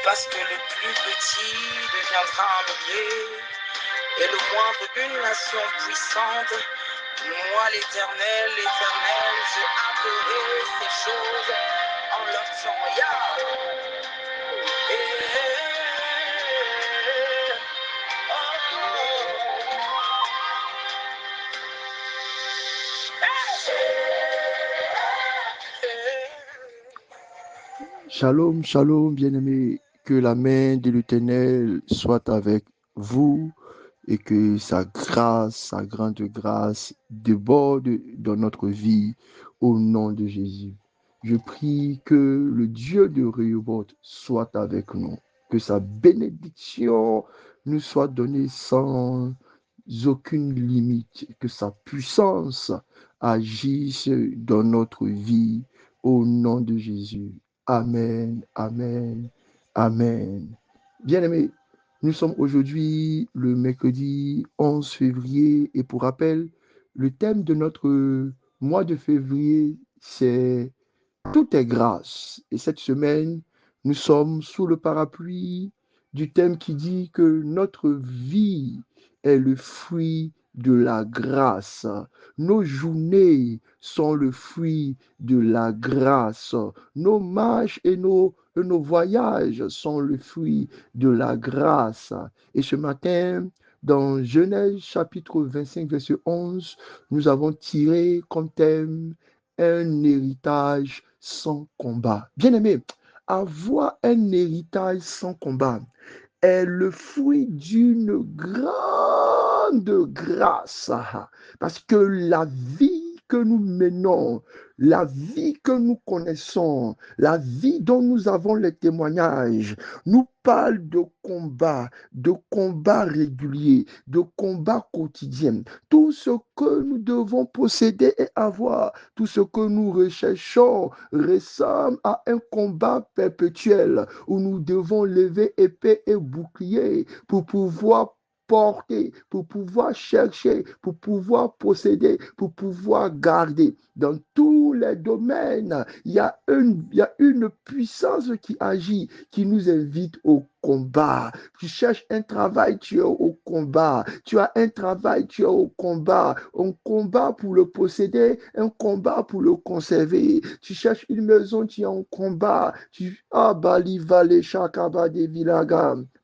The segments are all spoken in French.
Parce que le plus petit deviendra un millier, et le moindre une nation puissante. Moi, l'Éternel, j'ai appelé ces choses en leur disant, Shalom, shalom, bien-aimés, que la main de l'Éternel soit avec vous et que sa grâce, sa grande grâce déborde dans notre vie au nom de Jésus. Je prie que le Dieu de Rehoboth soit avec nous, que sa bénédiction nous soit donnée sans aucune limite, que sa puissance agisse dans notre vie au nom de Jésus. Amen, amen, amen. Bien-aimés, nous sommes aujourd'hui le mercredi 11 février et pour rappel, le thème de notre mois de février, c'est Tout est grâce. Et cette semaine, nous sommes sous le parapluie du thème qui dit que notre vie est le fruit de la grâce. Nos journées sont le fruit de la grâce. Nos marches et nos voyages sont le fruit de la grâce. Et ce matin, dans Genèse chapitre 25, verset 11, nous avons tiré comme thème un héritage sans combat. Bien-aimé, avoir un héritage sans combat est le fruit d'une grande grâce. Parce que la vie que nous menons, la vie que nous connaissons, la vie dont nous avons les témoignages, nous parle de combat régulier, de combat quotidien. Tout ce que nous devons posséder et avoir, tout ce que nous recherchons ressemble à un combat perpétuel où nous devons lever épée et bouclier pour pouvoir porter, pour pouvoir chercher, pour pouvoir posséder, pour pouvoir garder. Dans tous les domaines, il y a une puissance qui agit, qui nous invite au combat. Tu cherches un travail, tu es au combat. Tu as un travail, tu es au combat. Un combat pour le posséder, un combat pour le conserver. Tu cherches une maison, tu es en combat.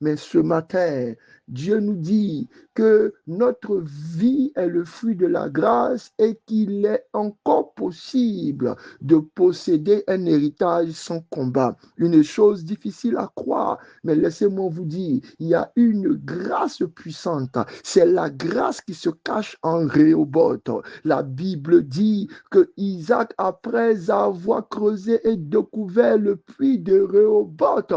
Mais ce matin, Dieu nous dit que notre vie est le fruit de la grâce et qu'il est encore possible de posséder un héritage sans combat. Une chose difficile à croire, mais laissez-moi vous dire, il y a une grâce puissante. C'est la grâce qui se cache en Rehoboth. La Bible dit que Isaac, après avoir creusé et découvert le puits de Rehoboth,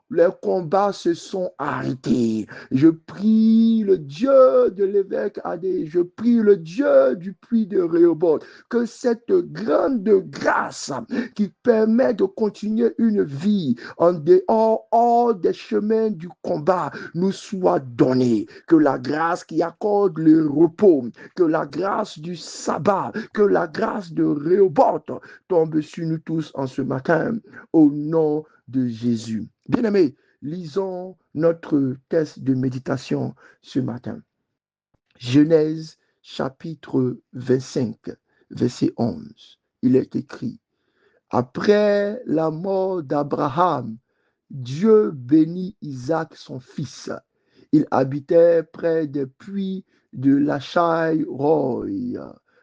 les combats se sont arrêtés. Je prie le Dieu de l'évêque Adé, je prie le Dieu du puits de Rehoboth, que cette grande grâce qui permet de continuer une vie en dehors, hors des chemins du combat, nous soit donnée. Que la grâce qui accorde le repos, que la grâce du sabbat, que la grâce de Rehoboth tombe sur nous tous en ce matin, au nom de Jésus. Bien-aimés, lisons notre texte de méditation ce matin. Genèse chapitre 25, verset 11. Il est écrit, après la mort d'Abraham, Dieu bénit Isaac, son fils. Il habitait près des puits de Lachaï-Roï.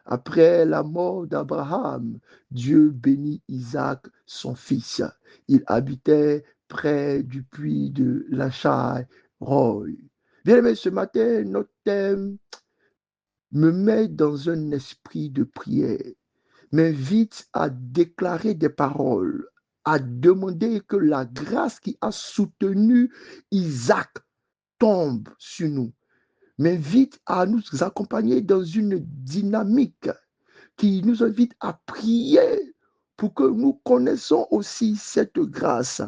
Après la mort d'Abraham, Dieu bénit Isaac, son fils. Il habitait près du puits de Lachaï-Roï. Bien aimé, ce matin, notre thème me met dans un esprit de prière, m'invite à déclarer des paroles, à demander que la grâce qui a soutenu Isaac tombe sur nous, m'invite à nous accompagner dans une dynamique qui nous invite à prier pour que nous connaissions aussi cette grâce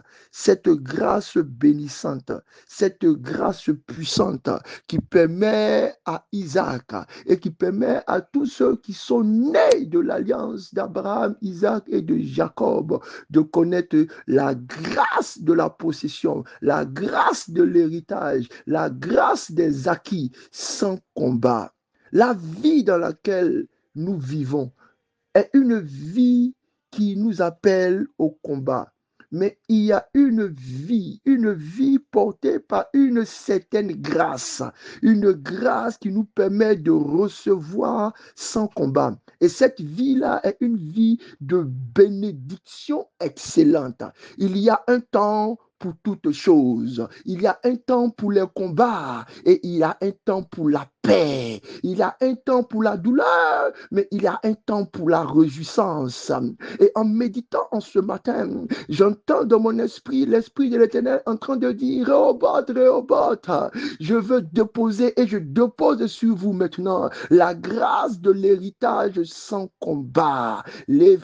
bénissante, cette grâce puissante qui permet à Isaac et qui permet à tous ceux qui sont nés de l'alliance d'Abraham, Isaac et de Jacob de connaître la grâce de la possession, la grâce de l'héritage, la grâce des acquis sans combat. La vie dans laquelle nous vivons est une vie qui nous appelle au combat. Mais il y a une vie portée par une certaine grâce, une grâce qui nous permet de recevoir sans combat. Et cette vie-là est une vie de bénédiction excellente. Il y a un temps pour toutes choses. Il y a un temps pour les combats et il y a un temps pour la paix. Il y a un temps pour la douleur, mais il y a un temps pour la réjouissance. Et en méditant en ce matin, j'entends dans mon esprit l'Esprit de l'Éternel en train de dire, Rehoboth, Rehoboth, je veux déposer et je dépose sur vous maintenant la grâce de l'héritage sans combat. Il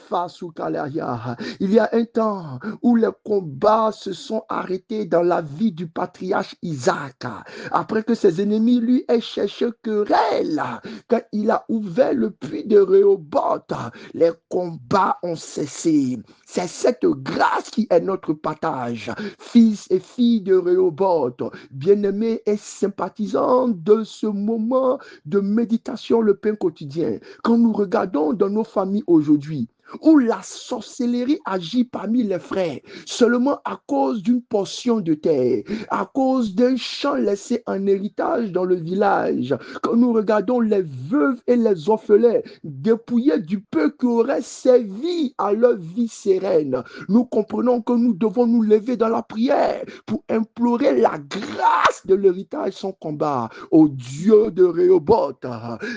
y a un temps où les combats se sont arrêtés dans la vie du patriarche Isaac. Après que ses ennemis lui aient cherché querelle, quand il a ouvert le puits de Rehoboth, les combats ont cessé. C'est cette grâce qui est notre partage. Fils et filles de Rehoboth, bien-aimés et sympathisants de ce moment de méditation, le pain quotidien. Quand nous regardons dans nos familles aujourd'hui, où la sorcellerie agit parmi les frères, seulement à cause d'une portion de terre, à cause d'un champ laissé en héritage dans le village. Quand nous regardons les veuves et les orphelins dépouillés du peu qui aurait servi à leur vie sereine, nous comprenons que nous devons nous lever dans la prière pour implorer la grâce de l'héritage sans combat. Ô Dieu de Rehoboth,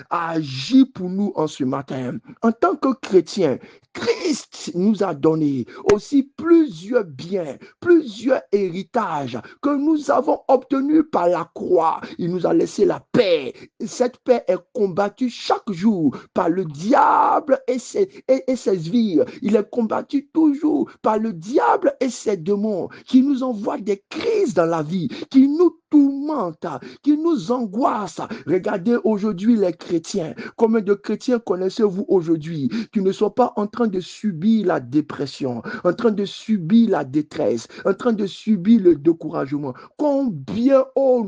agis pour nous en ce matin. En tant que chrétiens, Christ nous a donné aussi plusieurs biens, plusieurs héritages que nous avons obtenus par la croix. Il nous a laissé la paix. Cette paix est combattue chaque jour par le diable et ses sbires. Il est combattu toujours par le diable et ses démons qui nous envoient des crises dans la vie, qui nous tourmentent, qui nous angoissent. Regardez aujourd'hui les chrétiens. Combien de chrétiens connaissez-vous aujourd'hui qui ne sont pas en train de subir la dépression, en train de subir la détresse, en train de subir le découragement? Combien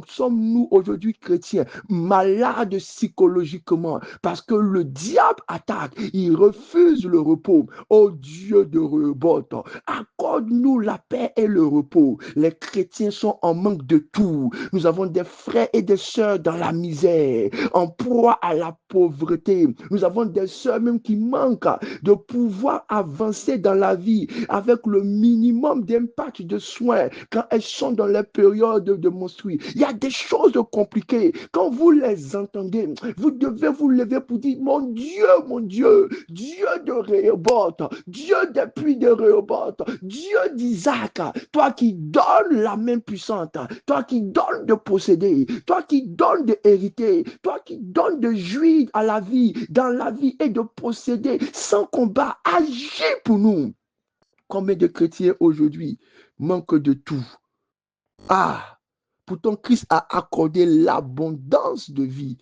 sommes-nous aujourd'hui chrétiens malades psychologiquement parce que le diable attaque, il refuse le repos. Oh Dieu de Rehoboth, accorde-nous la paix et le repos. Les chrétiens sont en manque de tout. Nous avons des frères et des sœurs dans la misère, en proie à la pauvreté. Nous avons des sœurs même qui manquent de pouvoir avancer dans la vie avec le minimum d'impact de soins quand elles sont dans les périodes de menstrues. Il y a des choses compliquées. Quand vous les entendez, vous devez vous lever pour dire, mon Dieu, Dieu de Rehoboth, Dieu des puits de Rehoboth, Dieu d'Isaac, toi qui donnes la main puissante, toi qui donnes de posséder, toi qui donnes de hériter, toi qui donnes de jouir à la vie, dans la vie et de posséder sans combat, agis pour nous. Combien de chrétiens aujourd'hui manquent de tout? Pourtant Christ a accordé l'abondance de vie.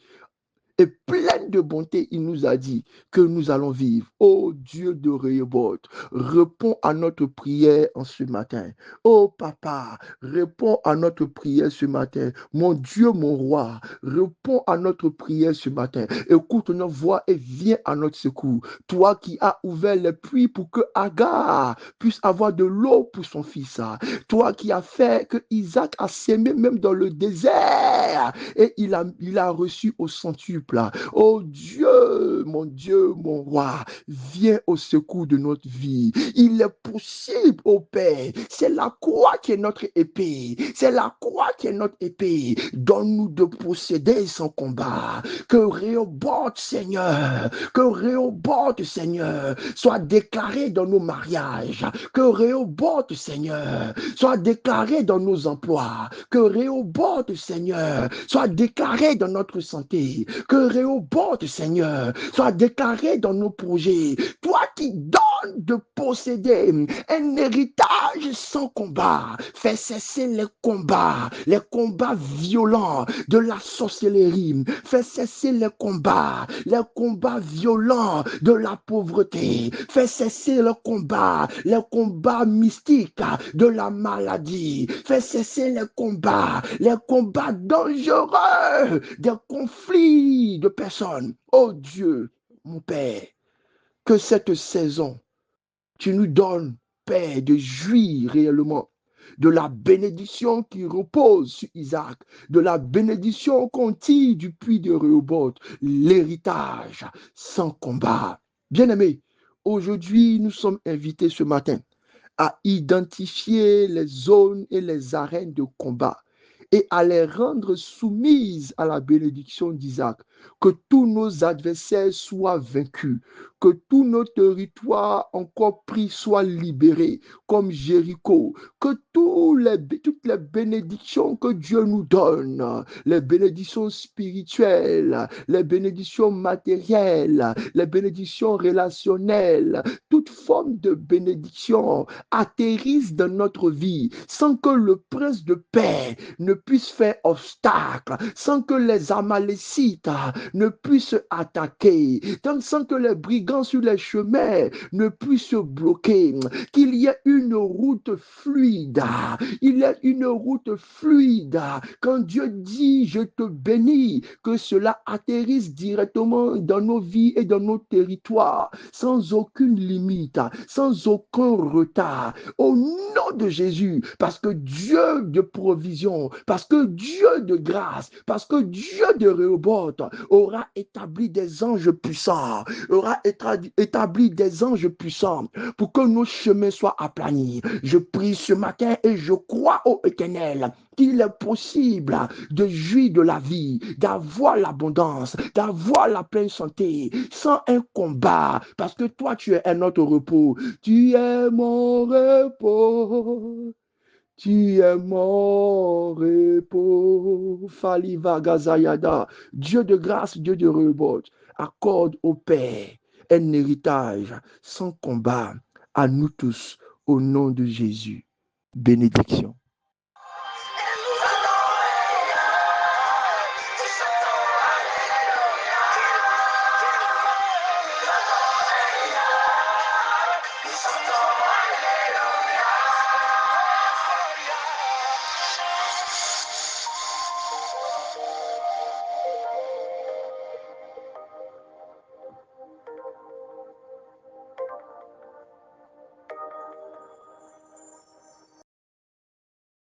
Et pleine de bonté, il nous a dit que nous allons vivre. Oh Dieu de Rehoboth, réponds à notre prière en ce matin. Oh Papa, réponds à notre prière ce matin. Mon Dieu, mon roi, réponds à notre prière ce matin. Écoute notre voix et viens à notre secours. Toi qui as ouvert les puits pour que Agar puisse avoir de l'eau pour son fils. Toi qui as fait que Isaac a sémé même dans le désert et il a reçu au centuple. Oh Dieu, mon roi, viens au secours de notre vie. Il est possible, oh Père, c'est la croix qui est notre épée. C'est la croix qui est notre épée. Donne-nous de posséder son combat. Que Rehoboth, Seigneur, soit déclaré dans nos mariages. Que Rehoboth, Seigneur, soit déclaré dans nos emplois. Que Rehoboth, Seigneur, soit déclaré dans notre santé. Que Que Rehoboth, Seigneur, soit déclaré dans nos projets. Toi qui donnes de posséder un héritage sans combat. Fais cesser les combats violents de la sorcellerie. Fais cesser les combats violents de la pauvreté. Fais cesser les combats mystiques de la maladie. Fais cesser les combats dangereux des conflits de personnes. Oh Dieu, mon Père, que cette saison, tu nous donnes, Père, de jouir réellement de la bénédiction qui repose sur Isaac, de la bénédiction qu'on tire du puits de Rehoboth, l'héritage sans combat. Bien-aimés, aujourd'hui, nous sommes invités ce matin à identifier les zones et les arènes de combat et à les rendre soumises à la bénédiction d'Isaac. Que tous nos adversaires soient vaincus, que tous nos territoires encore pris soient libérés, comme Jéricho, que toutes les bénédictions que Dieu nous donne, les bénédictions spirituelles, les bénédictions matérielles, les bénédictions relationnelles, toute forme de bénédiction atterrissent dans notre vie sans que le prince de paix ne puisse faire obstacle, sans que les Amalécites ne puissent attaquer, sans que les brigands sur les chemins ne puissent bloquer, qu'il y ait une route fluide. Il y a une route fluide. Quand Dieu dit je te bénis, que cela atterrisse directement dans nos vies et dans nos territoires, sans aucune limite, sans aucun retard. Au nom de Jésus, parce que Dieu de provision, parce que Dieu de grâce, parce que Dieu de Rehoboth aura établi des anges puissants, aura établi des anges puissants pour que nos chemins soient aplanis. Je prie ce matin et je crois au Éternel qu'il est possible de jouir de la vie, d'avoir l'abondance, d'avoir la pleine santé, sans un combat, parce que toi, tu es notre repos. Tu es mon repos. Tu es mon repos. Faliva Gazayada. Dieu de grâce, Dieu de Rehoboth, accorde au Père un héritage sans combat à nous tous, au nom de Jésus. Bénédiction.